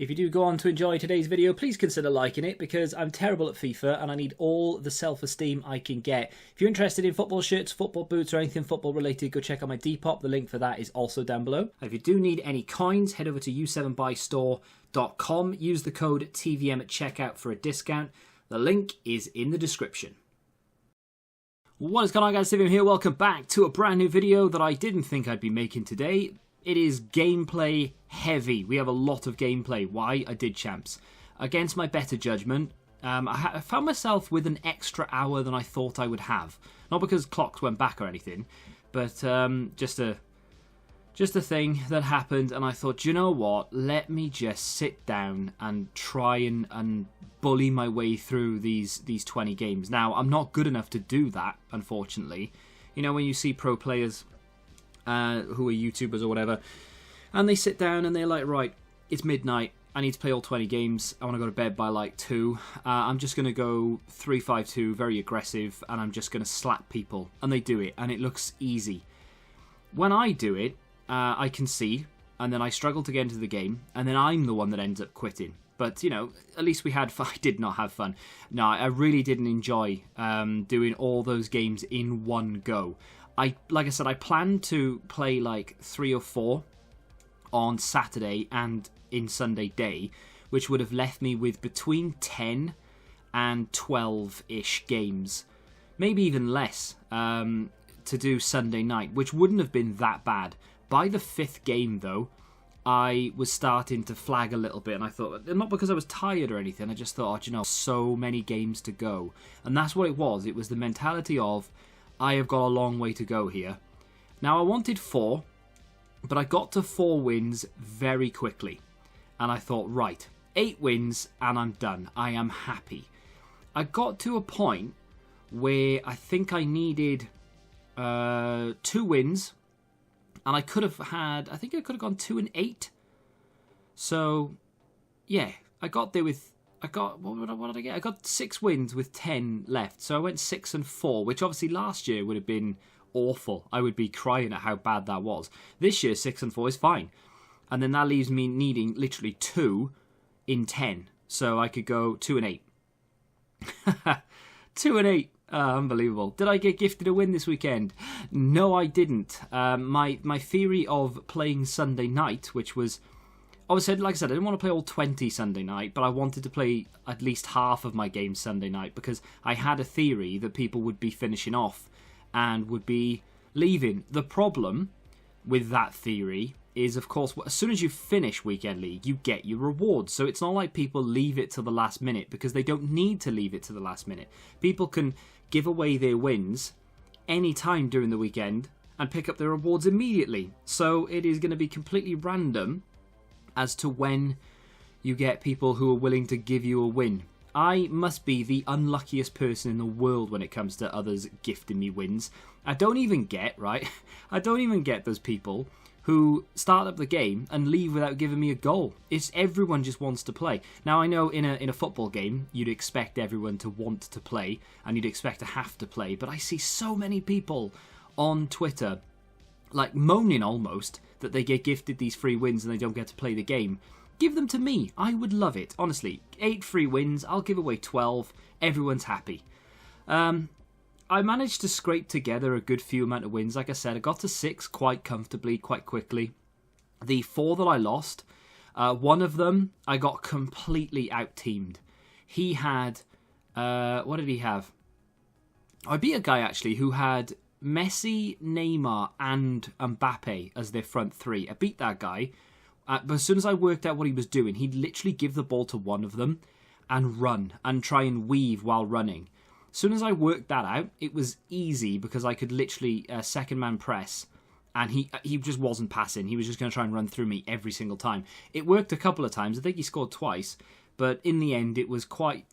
If you do go on to enjoy today's video, please consider liking it because I'm terrible at FIFA and I need all the self-esteem I can get. If you're interested in football shirts, football boots or anything football related, go check out my Depop. The link for that is also down below. And if you do need any coins, head over to u7buystore.com. Use the code TVM at checkout for a discount. The link is in the description. What is going on, guys? TVM here. Welcome back to a brand new video that I didn't think I'd be making today. It is gameplay heavy. We have a lot of gameplay. Why? I did, champs. Against my better judgment, I found myself with an extra hour than I thought I would have. Not because clocks went back or anything, but just a thing that happened, and I thought, you know what? Let me just sit down and try and bully my way through these 20 games. Now, I'm not good enough to do that, unfortunately. You know, when you see pro players who are YouTubers or whatever, and they sit down and they're like, right, it's midnight, I need to play all 20 games, I want to go to bed by like 2, I'm just going to go 3-5-2, very aggressive, and I'm just going to slap people, and they do it, and it looks easy. When I do it, I concede, and then I struggle to get into the game, and then I'm the one that ends up quitting. But, you know, at least we had fun. I did not have fun. No, I really didn't enjoy doing all those games in one go. Like I said, I planned to play like 3 or 4 on Saturday and in Sunday day, which would have left me with between 10 and 12-ish games, maybe even less, to do Sunday night, which wouldn't have been that bad. By the 5th game, though, I was starting to flag a little bit, and I thought, not because I was tired or anything, I just thought, oh, you know, so many games to go. And that's what it was. It was the mentality of, I have got a long way to go here. Now, I wanted 4, but I got to 4 wins very quickly. And I thought, right, 8 wins and I'm done. I am happy. I got to a point where I think I needed 2 wins. And I could have had, I think I could have gone 2 and 8. So, yeah, I got there with, what did I get? I got 6 wins with 10 left. So I went 6 and 4, which obviously last year would have been awful. I would be crying at how bad that was. This year, 6 and 4 is fine. And then that leaves me needing literally 2 in 10. So I could go 2 and 8. 2 and 8. Unbelievable. Did I get gifted a win this weekend? No, I didn't. My theory of playing Sunday night, which was, obviously, like I said, I didn't want to play all 20 Sunday night, but I wanted to play at least half of my games Sunday night because I had a theory that people would be finishing off and would be leaving. The problem with that theory is, of course, as soon as you finish Weekend League, you get your rewards. So it's not like people leave it to the last minute because they don't need to leave it to the last minute. People can give away their wins any time during the weekend and pick up their rewards immediately. So it is going to be completely random as to when you get people who are willing to give you a win. I must be the unluckiest person in the world when it comes to others gifting me wins. I don't even get, right? I don't even get those people who start up the game and leave without giving me a goal. It's everyone just wants to play. Now, I know in a football game, you'd expect everyone to want to play, and you'd expect to have to play, but I see so many people on Twitter, like moaning almost, that they get gifted these free wins and they don't get to play the game. Give them to me. I would love it. Honestly, 8 free wins, I'll give away 12, everyone's happy. I managed to scrape together a good few amount of wins. Like I said, I got to 6 quite comfortably, quite quickly. The 4 that I lost, one of them, I got completely out-teamed. He had, what did he have? I beat a guy, actually, who had Messi, Neymar, and Mbappe as their front 3. I beat that guy, but as soon as I worked out what he was doing, he'd literally give the ball to one of them and run, and try and weave while running. As soon as I worked that out, it was easy because I could literally second man press, and he just wasn't passing. He was just going to try and run through me every single time. It worked a couple of times. I think he scored twice, but in the end, it was quite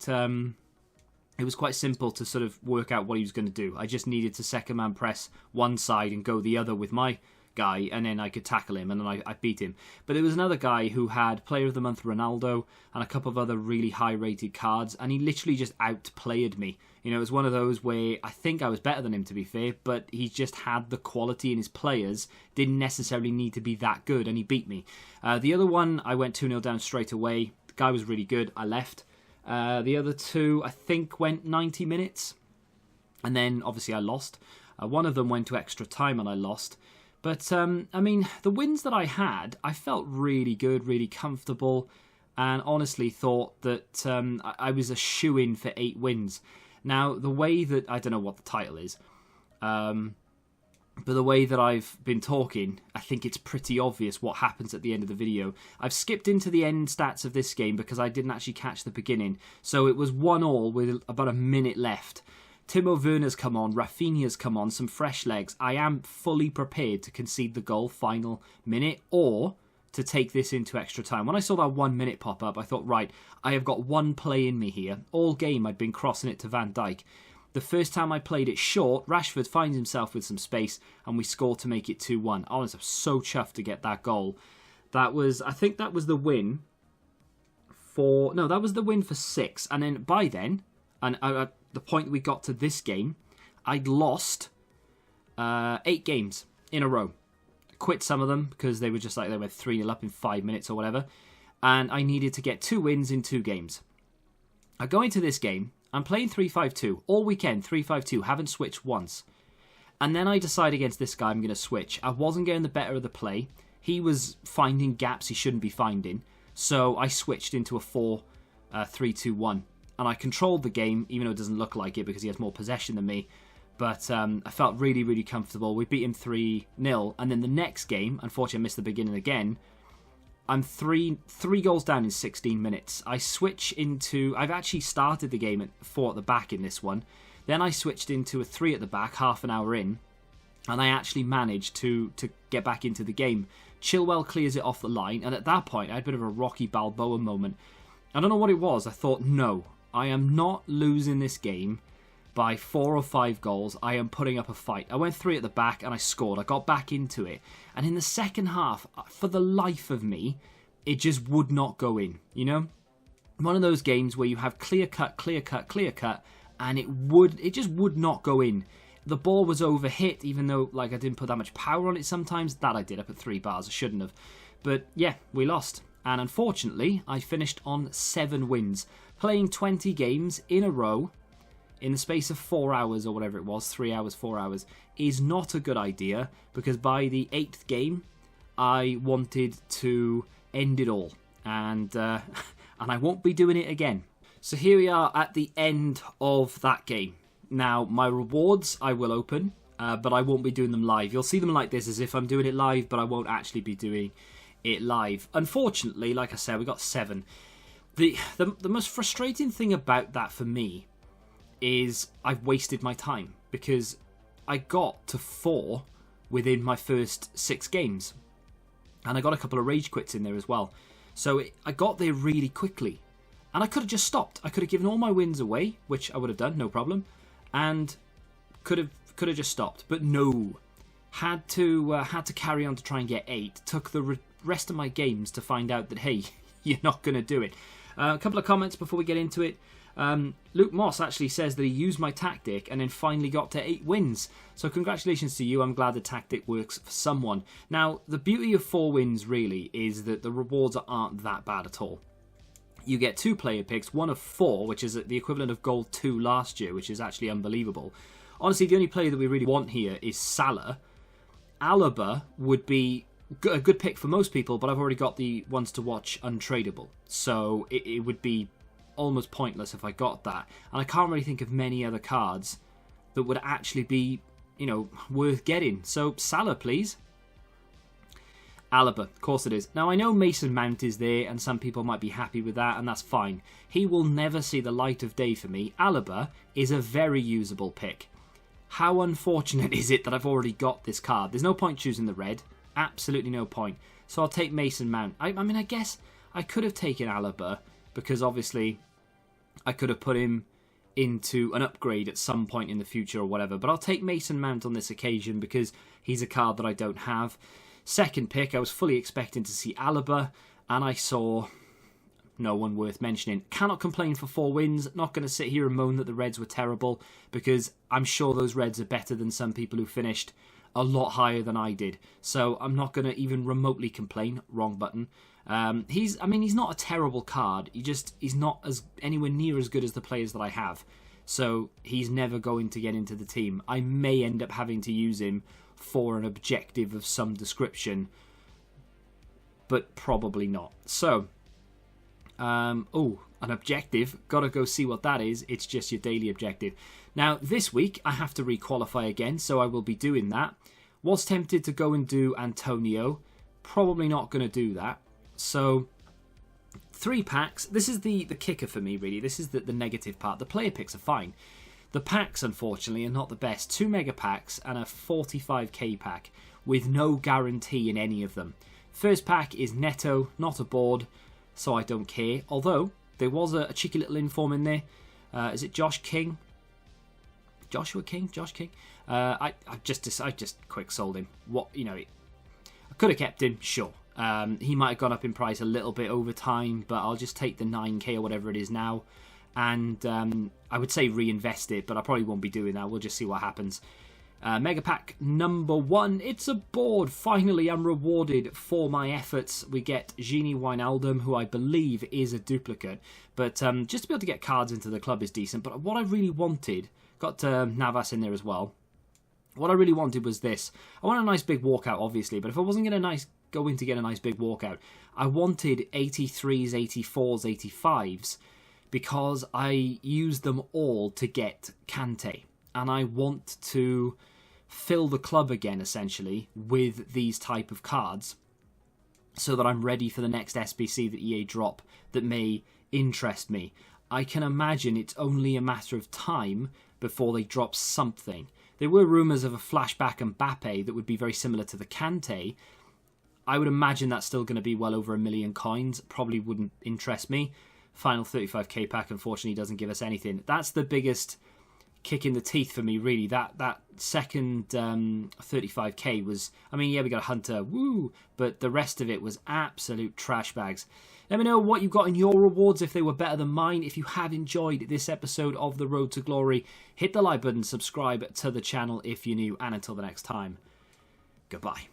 simple to sort of work out what he was going to do. I just needed to second man press one side and go the other with my guy, and then I could tackle him, and then I beat him. But there was another guy who had Player of the Month Ronaldo and a couple of other really high-rated cards, and he literally just outplayed me. You know, it was one of those where I think I was better than him, to be fair, but he just had the quality, and his players didn't necessarily need to be that good, and he beat me. The other one, I went 2-0 down straight away. The guy was really good. I left. The other two, I think, went 90 minutes, and then obviously I lost. One of them went to extra time and I lost. But, I mean, the wins that I had, I felt really good, really comfortable, and honestly thought that I was a shoo-in for 8 wins. Now, the way that, I don't know what the title is, but the way that I've been talking, I think it's pretty obvious what happens at the end of the video. I've skipped into the end stats of this game because I didn't actually catch the beginning. So it was 1-1 with about a minute left. Timo Werner's come on, Rafinha's come on, some fresh legs. I am fully prepared to concede the goal final minute or to take this into extra time. When I saw that 1 minute pop up, I thought, right, I have got one play in me here. All game I'd been crossing it to Van Dijk. The first time I played it short, Rashford finds himself with some space and we score to make it 2-1. Honestly, I'm so chuffed to get that goal. That was, I think that was the win for, no, that was the win for 6. And then by then, and the point we got to this game, I'd lost 8 games in a row. Quit some of them because they were just like they went 3-0 up in 5 minutes or whatever. And I needed to get 2 wins in 2 games. I go into this game, I'm playing 3-5-2. All weekend, 3-5-2. Haven't switched once. And then I decide against this guy I'm going to switch. I wasn't getting the better of the play. He was finding gaps he shouldn't be finding. So I switched into a 4-3-2-1. And I controlled the game, even though it doesn't look like it because he has more possession than me. But I felt really, really comfortable. We beat him 3-0. And then the next game, unfortunately I missed the beginning again. I'm three goals down in 16 minutes. I switch into... I've actually started the game at 4 at the back in this one. Then I switched into a 3 at the back, half an hour in. And I actually managed to get back into the game. Chilwell clears it off the line. And at that point, I had a bit of a Rocky Balboa moment. I don't know what it was. I thought, no, I am not losing this game by 4 or 5 goals. I am putting up a fight. I went 3 at the back and I scored. I got back into it. And in the second half, for the life of me, it just would not go in, you know? One of those games where you have clear cut, and it just would not go in. The ball was overhit, even though like I didn't put that much power on it sometimes. That I did. I put 3 bars. I shouldn't have. But yeah, we lost. And unfortunately, I finished on 7 wins. Playing 20 games in a row in the space of 4 hours or whatever it was, 3 hours, 4 hours, is not a good idea because by the 8th game, I wanted to end it all. And I won't be doing it again. So here we are at the end of that game. Now, my rewards I will open, but I won't be doing them live. You'll see them like this as if I'm doing it live, but I won't actually be doing it live. Unfortunately, like I said, we got 7. The most frustrating thing about that for me is I've wasted my time because I got to 4 within my first 6 games. And I got a couple of rage quits in there as well. So I got there really quickly. And I could have just stopped. I could have given all my wins away, which I would have done, no problem. And could have just stopped. But no. Had to carry on to try and get 8. Took the rest of my games to find out that, hey, you're not going to do it. A couple of comments before we get into it. Luke Moss actually says that he used my tactic and then finally got to 8 wins. So congratulations to you. I'm glad the tactic works for someone. Now, the beauty of 4 wins really is that the rewards aren't that bad at all. You get 2 player picks, 1 of 4, which is the equivalent of gold 2 last year, which is actually unbelievable. Honestly, the only player that we really want here is Salah. Alaba would be a good pick for most people, but I've already got the ones to watch untradeable. So it would be almost pointless if I got that. And I can't really think of many other cards that would actually be, you know, worth getting. So Salah, please. Alaba, of course it is. Now I know Mason Mount is there and some people might be happy with that and that's fine. He will never see the light of day for me. Alaba is a very usable pick. How unfortunate is it that I've already got this card? There's no point choosing the red. Absolutely no point. So I'll take Mason Mount. I mean, I guess I could have taken Alaba because obviously I could have put him into an upgrade at some point in the future or whatever. But I'll take Mason Mount on this occasion because he's a card that I don't have. Second pick, I was fully expecting to see Alaba, and I saw no one worth mentioning. Cannot complain for 4 wins. Not going to sit here and moan that the Reds were terrible, because I'm sure those Reds are better than some people who finished a lot higher than I did. So I'm not going to even remotely complain. Wrong button. He's not a terrible card. He's not anywhere near as good as the players that I have. So he's never going to get into the team. I may end up having to use him for an objective of some description, but probably not. So, an objective. Gotta go see what that is. It's just your daily objective. Now, this week, I have to requalify again, so I will be doing that. Was tempted to go and do Antonio. Probably not going to do that. So, 3 packs. This is the kicker for me, really. This is the negative part. The player picks are fine. The packs, unfortunately, are not the best. 2 mega packs and a 45k pack with no guarantee in any of them. First pack is Neto, not a board, so I don't care. Although, there was a cheeky little inform in there. Is it Josh King? Joshua King? Josh King? I just quick sold him. I could have kept him, sure. He might have gone up in price a little bit over time, but I'll just take the 9k or whatever it is now. And I would say reinvest it, but I probably won't be doing that. We'll just see what happens. Mega Pack number 1. It's a board. Finally, I'm rewarded for my efforts. We get Gini Wijnaldum, who I believe is a duplicate. But just to be able to get cards into the club is decent. But what I really wanted, got Navas in there as well. What I really wanted was this. I want a nice big walkout, obviously. But if I wasn't going to go in to get a nice big walkout, I wanted 83s, 84s, 85s. Because I used them all to get Kante. And I want to fill the club again, essentially, with these type of cards. So that I'm ready for the next SBC that EA drop that may interest me. I can imagine it's only a matter of time before they drop something. There were rumours of a flashback Mbappe that would be very similar to the Kante. I would imagine that's still going to be well over 1 million coins. Probably wouldn't interest me. Final 35k pack, unfortunately, doesn't give us anything. That's the biggest kick in the teeth for me, really. That second 35k was... we got a Hunter, woo! But the rest of it was absolute trash bags. Let me know what you got in your rewards, if they were better than mine. If you have enjoyed this episode of The Road to Glory, hit the like button, subscribe to the channel if you're new, and until the next time, goodbye.